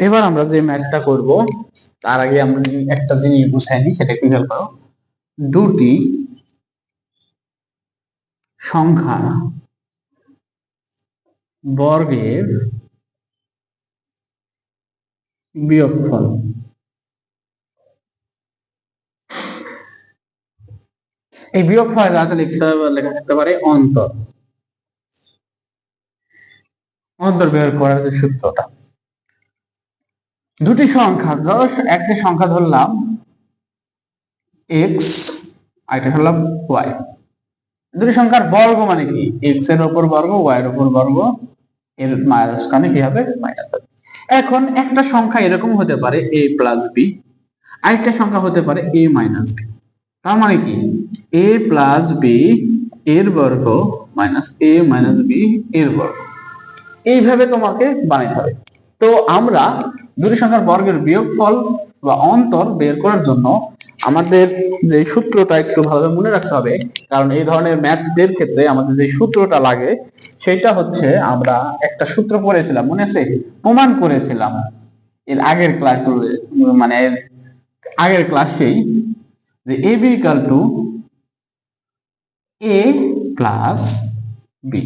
এবার আমরা যে ম্যাথটা করব তার আগে আমরা একটা জিনিস বুঝাই নিই, সেটা কি খেয়াল করো। দুটি সংখ্যা বর্গের বিয়োগফল, এই বিয়োগফল লেখা থাকতে পারে অন্তর। অন্তর বের করার যে সূত্রটা, দুটি সংখ্যা, ধরো একটা সংখ্যা ধরলাম এক্স, আরেকটা ধরলাম ওয়াই। দুটি সংখ্যার বর্গ মানে কি, এক্স এর উপর বর্গ, ওয়াই এর উপর বর্গ, এর মাঝখানে কি হবে, মাইনাস হবে। এখন একটা সংখ্যা এরকম হতে পারে এ প্লাস বি, আরেকটা সংখ্যা হতে পারে এ মাইনাস বি। তার মানে কি, এ প্লাস বি এর বর্গ মাইনাস এ মাইনাস বি এর বর্গ, এইভাবে তোমাকে বানাইতে হবে। তো আমরা দুটি সংখ্যার বর্গের বিয়োগফল বা অন্তর বের করার জন্য আমাদের যে সূত্রটা একটু ভালোভাবে মনে রাখতে হবে, কারণ এই ধরনের ম্যাথদের ক্ষেত্রে আমাদের যে সূত্রটা লাগে সেটা হচ্ছে, আমরা একটা সূত্র পড়েছিলাম, মনে আছে, প্রমাণ করেছিলাম এর আগের ক্লাস, মানে আগের ক্লাসেই, যে a b equal to a plus B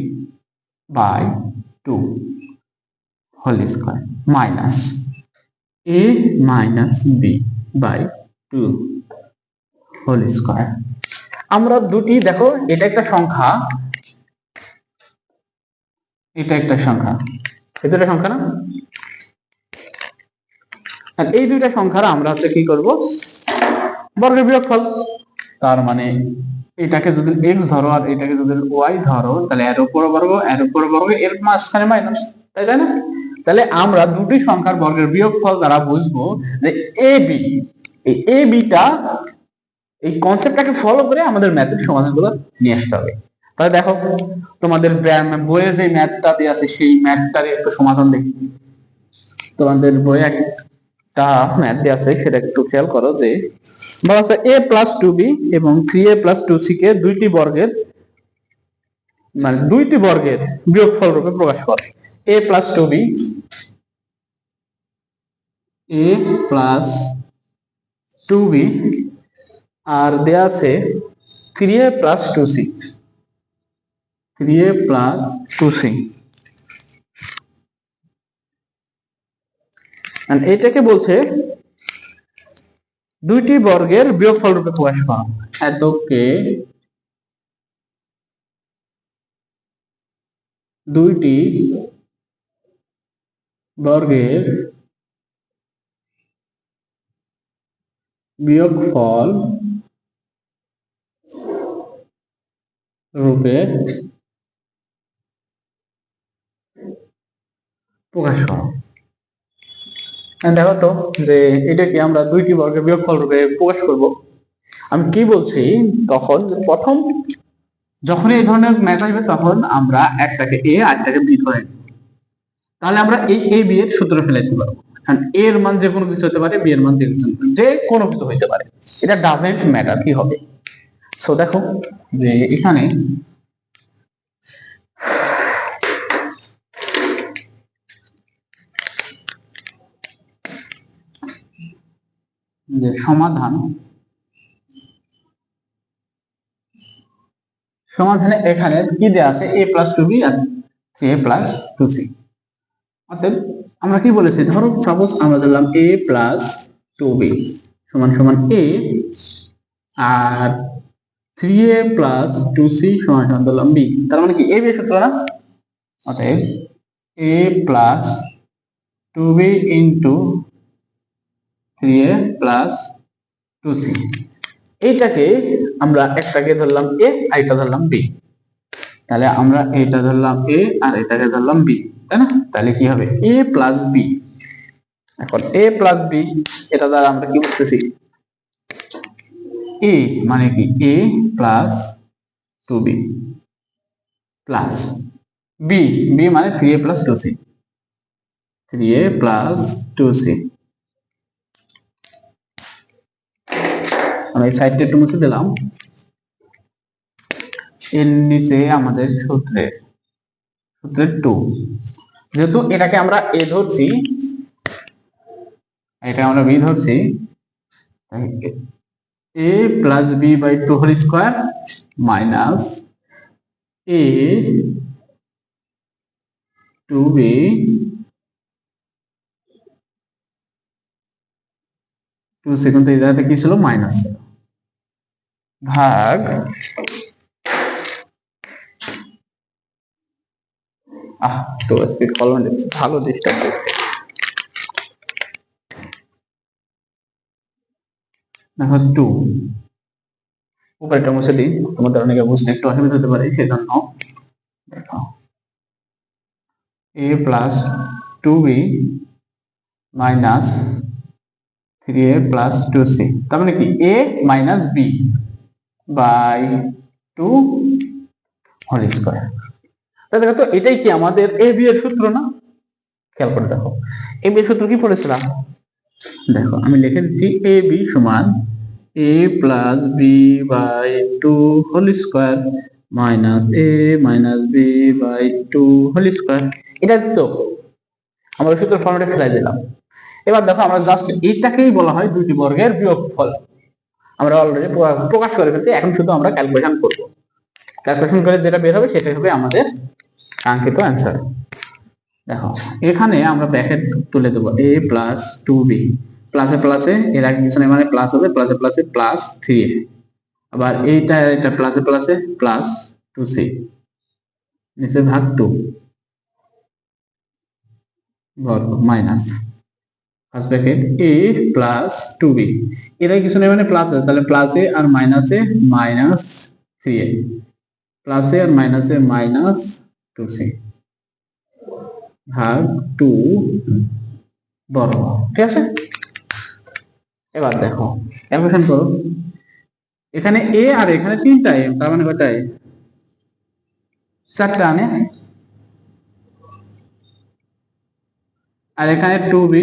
by 2 whole square minus a minus b by 2 whole square. আমরা দুটি, দেখো এটা একটা সংখ্যা, এটা একটা সংখ্যা, এই দুটো সংখ্যা না, আর এই দুইটা সংখ্যার আমরা হচ্ছে কি করব, বর্গের বিয়োগফল। তার মানে এটাকে যদি x ধরো আর এটাকে যদি y ধরো, তাহলে এর উপর বর্গ এর উপর বর্গ এর মাঝখানে মাইনাস, তাই না? তাহলে আমরা দুটি সংখ্যার বর্গের বিয়োগফল দ্বারা বুঝবো যে এ বি, এই এ বিটা, এই কনসেপ্টটাকে ফলো করে আমাদের ম্যাথের সমাধানগুলো নিয়ে আসতে হবে। তাহলে দেখো, তোমাদের বইয়ে যে ম্যাথটা দেওয়া আছে সেই ম্যাথটার একটু সমাধান দেখি। তোমাদের বইয়ে একটা ম্যাথ দেওয়া আছে, সেটা একটু খেয়াল করো। যে বলা আছে a প্লাস 2b এবং 3a প্লাস 2c কে দুইটি বর্গের, মানে দুইটি বর্গের বিয়োগফল রূপে প্রকাশ করে। a plus 2b, a plus 2b, আর দেয়া আছে 3a plus 2c, 3a plus 2c। এটাকে বলছে দুইটি বর্গের বিয়োগফল রূপে প্রকাশ করা। এতকে দুইটি বর্গের বিয়োগফল রূপে প্রকাশ করা। দেখো তো, যে এটাকে আমরা দুইটি বর্গের বিয়োগফল রূপে প্রকাশ করব। আমি কি বলছি, তখন প্রথম যখন এই ধরনের ম্যাথ আসবে তখন আমরা একটাকে এ আর একটাকে বি ধরে নিব। তাহলে আমরা এই এ বি এর সূত্র ফেলে দিতে পারবো। কারণ এ এর মান যে কোনো কিছু হতে পারে, বি এর মান যে কোনো কিছু হতে পারে, এটা ডাজেন্ট ম্যাটার কি হবে। সো দেখো যে এখানে যে সমাধানে এখানে কি দেওয়া আছে, a plus 2b R 3a plus 2c। অতএব আমরা কি বলেছি, ধরো সাপোজ আমরা ধরলাম a প্লাস 2b সমান সমান a, R 3a plus 2c সমান সমান ধরলাম b। তার মানে কি a b সূত্র না, অতএব a plus 2b into 3a plus 2c। এইটাকে আমরা একটাকে ধরলাম a আর এটা ধরলাম b, তাহলে আমরা এটা ধরলাম a আর এটাকে ধরলাম b, তাই না? তাহলে কি হবে, a প্লাস b। এখন a প্লাস b, এটা দ্বারা আমরা কি বুঝতেছি, a মানে কি a plus 2b plus b, b মানে 3a plus 2c, 3a plus 2c। আমি এই সাইডটা একটু মুছে দিলাম। এর নিচে আমাদের সূত্রের 2, যেহেতু এটাকে আমরা a ধরছি, এটা আমরা বি ধরছি, a plus B by 2 whole square minus a 2b 2 second এই জায়গাতে কি ছিল মাইনাস ভাগ তো স্পিড কলম দিচ্ছে ভালো ডিস্টার্ব করছে। দেখো 2 উপরেরটা মুছে দিই, তোমাদের অনেকে বুঝতে একটু অসুবিধা হতে পারে, সেজন্য দেখো a plus 2b minus 3a plus 2c, তার মানে কি a minus b by 2 whole square. তাহলে দেখো তো এটাই কি আমাদের a b এর সূত্র না? খেয়াল করে দেখো a b এর সূত্র কি পড়েছিলাম, দেখো আমি লিখে দিচ্ছি a b সমান a plus b by 2 whole square minus a minus b by 2 whole square. এটা তো আমরা সূত্র ফর্মেটে ফেলাই দিলাম। এবার দেখো আমরা জাস্ট এইটাকেই বলা হয় দুইটি বর্গের বিয়োগফল। আমরা অলরেডি প্রকাশ করে ফেলছি, এখন শুধু আমরা ক্যালকুলেশন করব। ক্যালকুলেশন করে যেটা বের হবে সেটাই হবে আমাদের কাঙ্ক্ষিত অ্যান্সার। দেখো এখানে আমরা ব্র্যাকেট তুলে দেবো a প্লাস 2b, প্লাসে প্লাসে এর আগে কিছু নেই মানে প্লাস হবে, প্লাসে প্লাসে প্লাস 3a, আবার এইটা এটা প্লাসে প্লাসে প্লাস 2c নিচে ভাগ 2 বর্গ minus first bracket a plus 2b, এর আগে কিছু নেই মানে প্লাস আছে, তাহলে প্লাসে আর মাইনাসে মাইনাস 3a, প্লাসে আর মাইনাসে মাইনাস 2c ভাগ 2 বর্গ। ঠিক আছে, এবার দেখো ক্যালকুলেশন করো, এখানে a আর এখানে 3টা m, তার মানে কয়টা a? 4টা আনে, আর এখানে 2b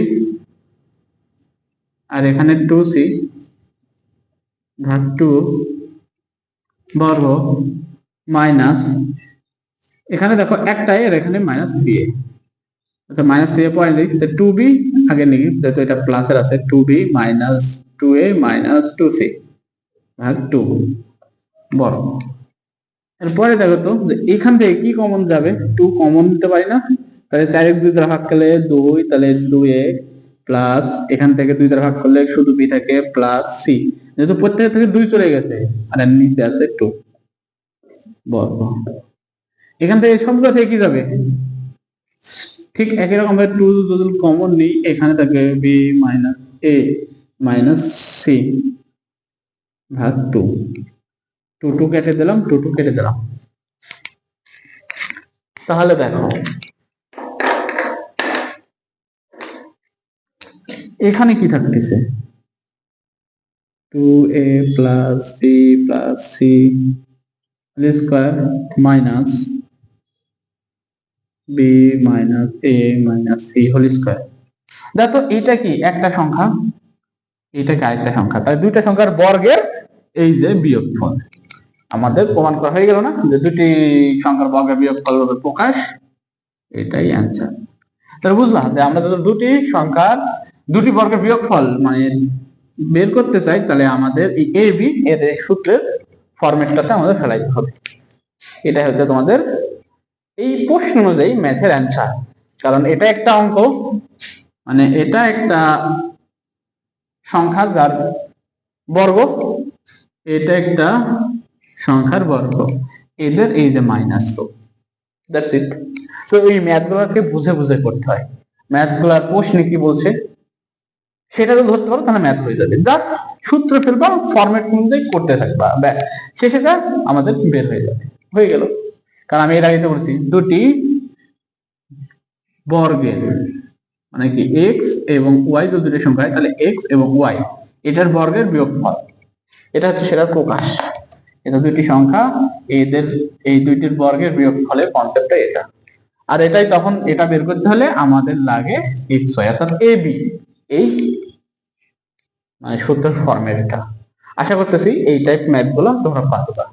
আর এখানে 2c ভাগ 2 বর্গ মাইনাস এখানে দেখো একটাই আর এখানে মাইনাস 3a, আচ্ছা মাইনাস 3a পরে লিখি, তো 2b আগে লিখি যেহেতু এটা প্লাসের আছে, 2b minus 2a minus 2c ভাগ 2 বর্গ। এরপরে দেখো তো যে এখান থেকে কি কমন যাবে, 2 কমন নিতে পারি না, তাহলে 4 2 দ্বারা ভাগ করলে 2, তাহলে 2a প্লাস এখান থেকে 2 দ্বারা ভাগ করলে শুধু b থাকে প্লাস c, যেহেতু প্রত্যেক থেকে 2 চলে গেছে আর নিচে আছে 2 বর্গ। এখান থেকে সবগুলো থেকে কি যাবে, ঠিক একই রকম ভাবে 2 যদি কমন নিই এখানে থাকে b minus a minus c ভাগ 2, 2 2 কেটে দিলাম, 2 2 কেটে দিলাম। তাহলে দেখো এখানে কি থাকতেছে, 2a plus b plus c square minus b minus a minus c whole square. দেখো এটা কি একটা সংখ্যা, এটা কি আরেকটা সংখ্যা, তাই দুইটা সংখ্যার বর্গের এই যে বিয়োগফল আমাদের প্রমাণ করা হয়ে গেল না, যে দুটি সংখ্যার বর্গের বিয়োগফল হবে প্রকাশ, এটাই অ্যান্সার। তাহলে বুঝলাম যে আমরা যদি দুটি সংখ্যার দুটি বর্গের বিয়োগফল মানে বের করতে চাই, তাহলে আমাদের এই এ বি এর সূত্রের ফরম্যাটটাতে আমাদের ফেলাইতে হবে। এটাই হচ্ছে তোমাদের এই প্রশ্ন অনুযায়ী ম্যাথের অ্যান্সার, কারণ এটা একটা অঙ্ক মানে এটা একটা সংখ্যা যার বর্গ, এটা একটা সংখ্যার বর্গ, এদের এই যে মাইনাস, তো দ্যাটস ইট। সো এই ম্যাথগুলোকে বুঝে বুঝে করতে হয়, ম্যাথগুলোর প্রশ্নে কি বলছে সেটা যদি ধরতে পারো তাহলে ম্যাথ হয়ে যাবে, জাস্ট সূত্র ফেলবা ফরম্যাট অনুযায়ী করতে থাকবা, ব্যাস শেষে যা আমাদের বের হয়ে যাবে, হয়ে গেল। কারণ আমি এর আগে বলছি দুটি বর্গের মানে কি এক্স এবং ওয়াই যদি দুটি সংখ্যা হয় তাহলে এক্স এবং ওয়াই এটার বর্গের বিয়োগফল, এটা হচ্ছে সেটার প্রকাশ। এটা দুটি সংখ্যা, এদের এই দুইটির বর্গের বিয়োগফলের কনসেপ্টটা এটা, আর এটাই তখন এটা বের করতে হলে আমাদের লাগে এক্স ওয়াই অর্থাৎ এ বি, এই মানে সূত্রের ফর্মেটটা। আশা করতেছি এই টাইপ ম্যাথ গুলো তোমরা পারবা।